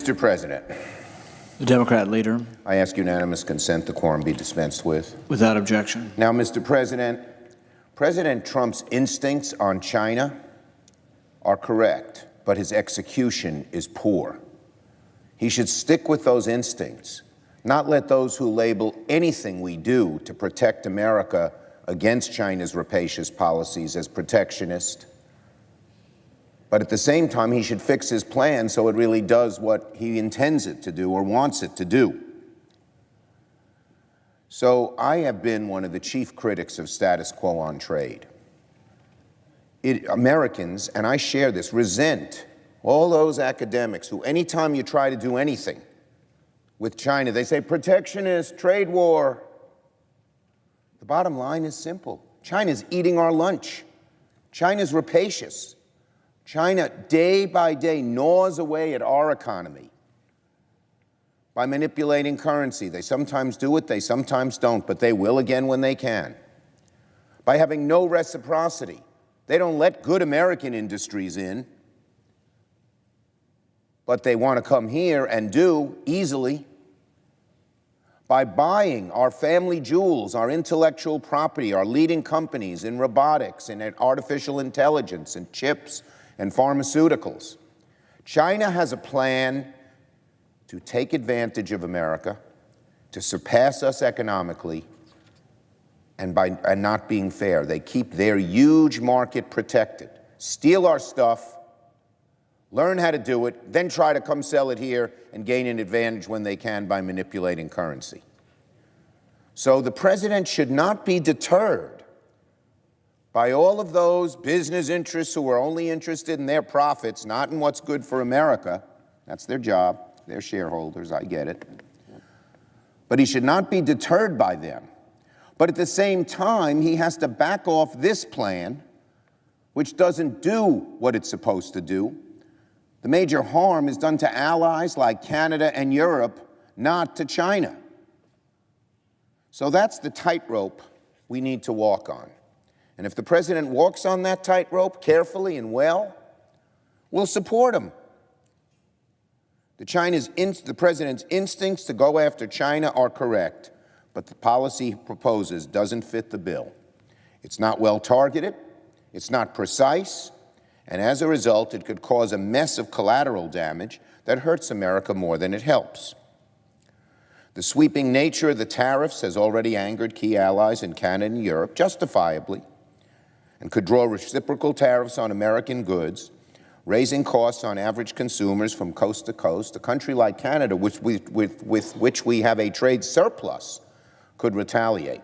Mr. President, The Democrat leader. I ask unanimous consent the quorum be dispensed with. Without objection. Now, Mr. President, President Trump's instincts on China are correct, but his execution is poor. He should stick with those instincts, not let those who label anything we do to protect America against China's rapacious policies as protectionist. But at the same time, he should fix his plan so it really does what he intends it to do or wants it to do. So I have been one of the chief critics of status quo on trade. Americans, and I share this, resent all those academics who, anytime you try to do anything with China, they say protectionist, trade war. The bottom line is simple. China's eating our lunch. China's rapacious. China, day by day, gnaws away at our economy by manipulating currency. They sometimes do it, they sometimes don't, but they will again when they can. By having no reciprocity. They don't let good American industries in, but they want to come here and do easily. By buying our family jewels, our intellectual property, our leading companies in robotics and in artificial intelligence and chips and pharmaceuticals. China has a plan to take advantage of America, to surpass us economically, and by not being fair. They keep their huge market protected, steal our stuff, learn how to do it, then try to come sell it here and gain an advantage when they can by manipulating currency. So the president should not be deterred by all of those business interests who are only interested in their profits, not in what's good for America. That's their job. They're shareholders, I get it. But he should not be deterred by them. But at the same time, he has to back off this plan, which doesn't do what it's supposed to do. The major harm is done to allies like Canada and Europe, not to China. So that's the tightrope we need to walk on. And if the president walks on that tightrope carefully and well, we'll support him. The president's instincts to go after China are correct, but the policy he proposes doesn't fit the bill. It's not well targeted, it's not precise, and as a result, it could cause a mess of collateral damage that hurts America more than it helps. The sweeping nature of the tariffs has already angered key allies in Canada and Europe, justifiably, and could draw reciprocal tariffs on American goods, raising costs on average consumers from coast to coast. A country like Canada, with which we have a trade surplus, could retaliate.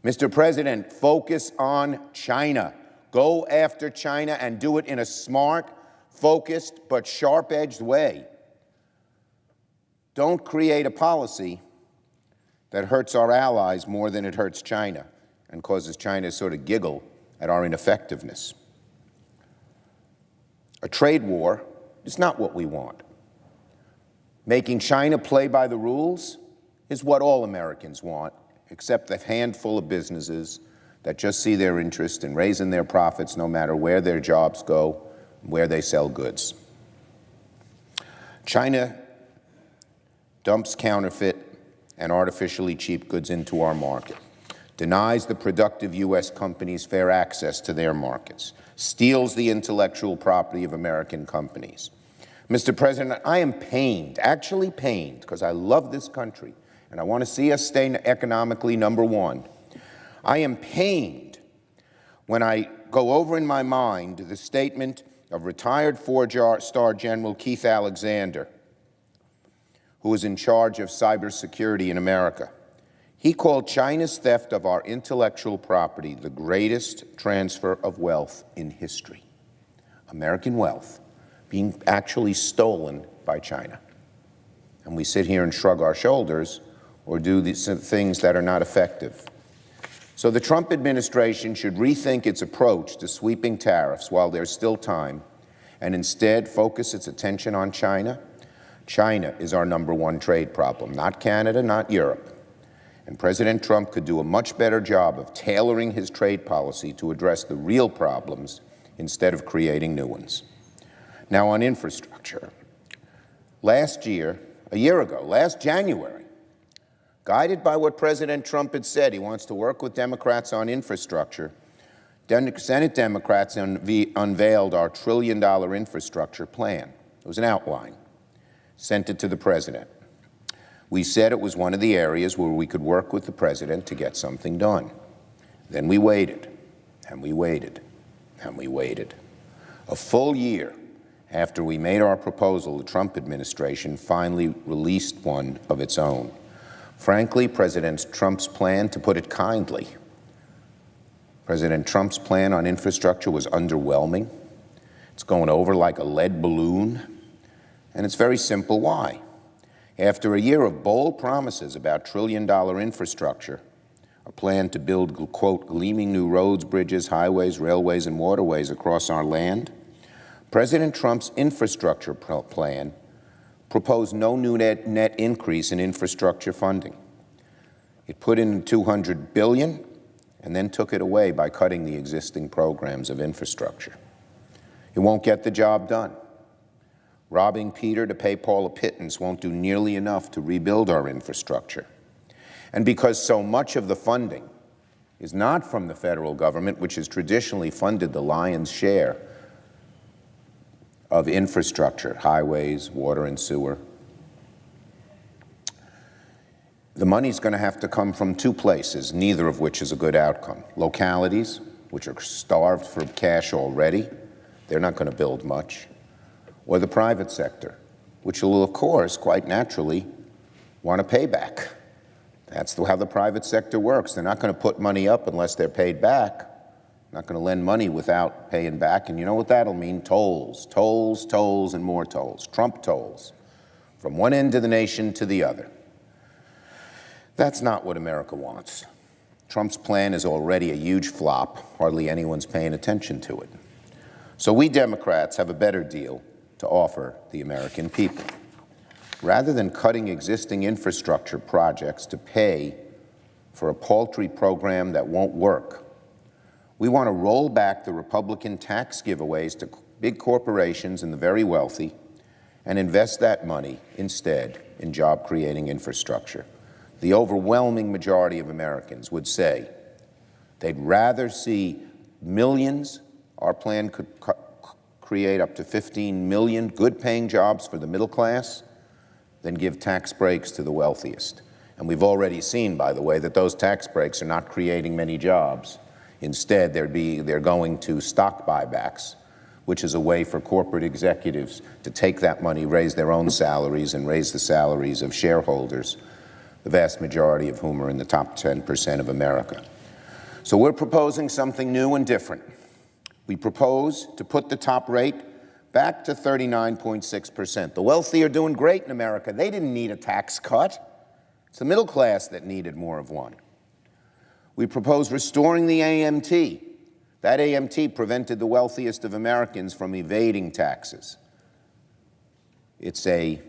Mr. President, focus on China. Go after China and do it in a smart, focused, but sharp-edged way. Don't create a policy that hurts our allies more than it hurts China and causes China to sort of giggle at our ineffectiveness. A trade war is not what we want. Making China play by the rules is what all Americans want, except the handful of businesses that just see their interest in raising their profits no matter where their jobs go, where they sell goods. China dumps counterfeit and artificially cheap goods into our market, denies the productive U.S. companies fair access to their markets, steals the intellectual property of American companies. Mr. President, I am pained, actually pained, because I love this country, and I want to see us stay economically number one. I am pained when I go over in my mind the statement of retired four-star General Keith Alexander, who was in charge of cybersecurity in America. He called China's theft of our intellectual property the greatest transfer of wealth in history. American wealth being actually stolen by China. And we sit here and shrug our shoulders or do these things that are not effective. So the Trump administration should rethink its approach to sweeping tariffs while there's still time, and instead focus its attention on China. China is our number one trade problem, not Canada, not Europe. And President Trump could do a much better job of tailoring his trade policy to address the real problems instead of creating new ones. Now, on infrastructure, last January, guided by what President Trump had said, he wants to work with Democrats on infrastructure, Senate Democrats unveiled our $1 trillion infrastructure plan. It was an outline, sent it to the president. We said it was one of the areas where we could work with the president to get something done. Then we waited, and we waited, and we waited. A full year after we made our proposal, the Trump administration finally released one of its own. Frankly, President Trump's plan, to put it kindly, President Trump's plan on infrastructure was underwhelming. It's going over like a lead balloon, and it's very simple why. After a year of bold promises about trillion-dollar infrastructure, a plan to build, quote, gleaming new roads, bridges, highways, railways, and waterways across our land, President Trump's infrastructure plan proposed no new net increase in infrastructure funding. It put in $200 billion and then took it away by cutting the existing programs of infrastructure. It won't get the job done. Robbing Peter to pay Paul a pittance won't do nearly enough to rebuild our infrastructure. And because so much of the funding is not from the federal government, which has traditionally funded the lion's share of infrastructure, highways, water and sewer, the money's going to have to come from two places, neither of which is a good outcome. Localities, which are starved for cash already, they're not going to build much. Or the private sector, which will, of course, quite naturally, want to pay back. That's how the private sector works. They're not going to put money up unless they're paid back. Not going to lend money without paying back. And you know what that'll mean? Tolls, tolls, tolls, and more tolls. Trump tolls, from one end of the nation to the other. That's not what America wants. Trump's plan is already a huge flop. Hardly anyone's paying attention to it. So we Democrats have a better deal to offer the American people. Rather than cutting existing infrastructure projects to pay for a paltry program that won't work, we want to roll back the Republican tax giveaways to big corporations and the very wealthy and invest that money instead in job-creating infrastructure. The overwhelming majority of Americans would say they'd rather see millions. Our plan could create up to 15 million good-paying jobs for the middle class than give tax breaks to the wealthiest. And we've already seen, by the way, that those tax breaks are not creating many jobs. Instead, they're going to stock buybacks, which is a way for corporate executives to take that money, raise their own salaries, and raise the salaries of shareholders, the vast majority of whom are in the top 10% of America. So we're proposing something new and different. We propose to put the top rate back to 39.6%. The wealthy are doing great in America. They didn't need a tax cut. It's the middle class that needed more of one. We propose restoring the AMT. That AMT prevented the wealthiest of Americans from evading taxes. It's a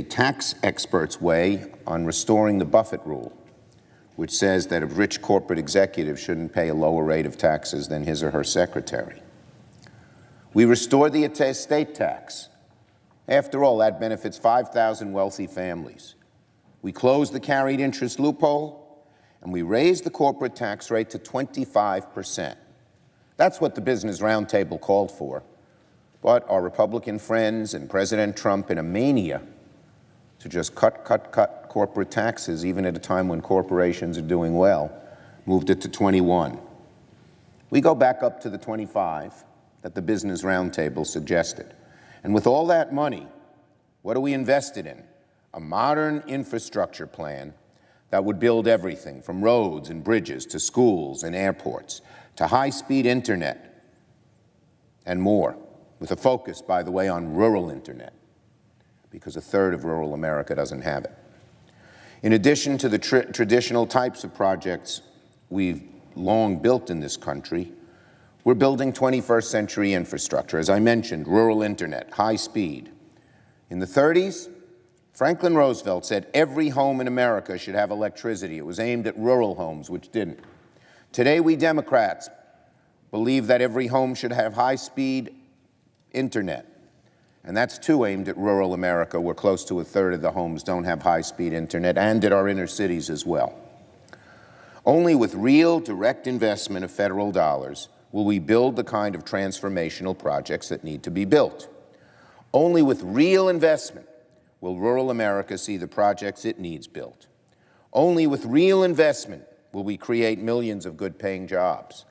tax expert's way on restoring the Buffett rule, which says that a rich corporate executive shouldn't pay a lower rate of taxes than his or her secretary. We restore the estate tax. After all, that benefits 5,000 wealthy families. We close the carried interest loophole, and we raise the corporate tax rate to 25%. That's what the Business Roundtable called for. But our Republican friends and President Trump, in a mania to just cut corporate taxes, even at a time when corporations are doing well, moved it to 21. We go back up to the 25 that the Business Roundtable suggested. And with all that money, what are we invested in? A modern infrastructure plan that would build everything from roads and bridges to schools and airports to high-speed internet and more, with a focus, by the way, on rural internet, because a third of rural America doesn't have it. In addition to the traditional types of projects we've long built in this country, we're building 21st century infrastructure. As I mentioned, rural internet, high speed. In the 30s, Franklin Roosevelt said every home in America should have electricity. It was aimed at rural homes, which didn't. Today, we Democrats believe that every home should have high-speed internet. And that's too aimed at rural America, where close to a third of the homes don't have high-speed internet, and at our inner cities as well. Only with real direct investment of federal dollars will we build the kind of transformational projects that need to be built. Only with real investment will rural America see the projects it needs built. Only with real investment will we create millions of good-paying jobs.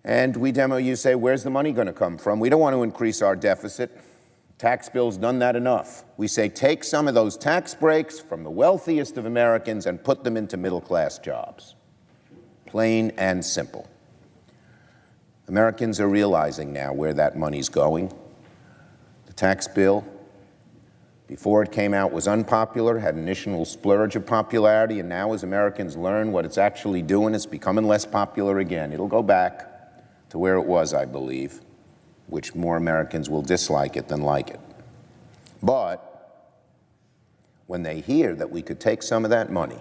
And you say, where's the money going to come from? We don't want to increase our deficit. Tax bill's done that enough. We say, take some of those tax breaks from the wealthiest of Americans and put them into middle-class jobs. Plain and simple. Americans are realizing now where that money's going. The tax bill, before it came out, was unpopular, had an initial splurge of popularity, and now as Americans learn what it's actually doing, it's becoming less popular again. It'll go back to where it was, I believe, which more Americans will dislike it than like it. But when they hear that we could take some of that money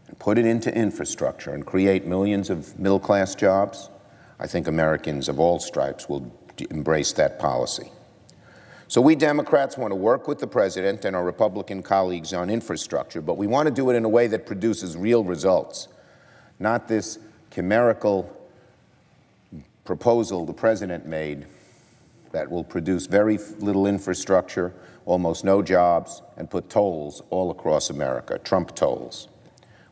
and put it into infrastructure and create millions of middle-class jobs, I think Americans of all stripes will embrace that policy. So we Democrats want to work with the President and our Republican colleagues on infrastructure, but we want to do it in a way that produces real results, not this chimerical proposal the President made that will produce very little infrastructure, almost no jobs, and put tolls all across America, Trump tolls.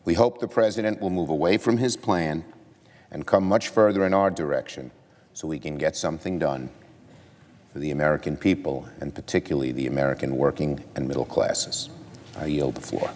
We hope the President will move away from his plan and come much further in our direction so we can get something done for the American people, and particularly the American working and middle classes. I yield the floor.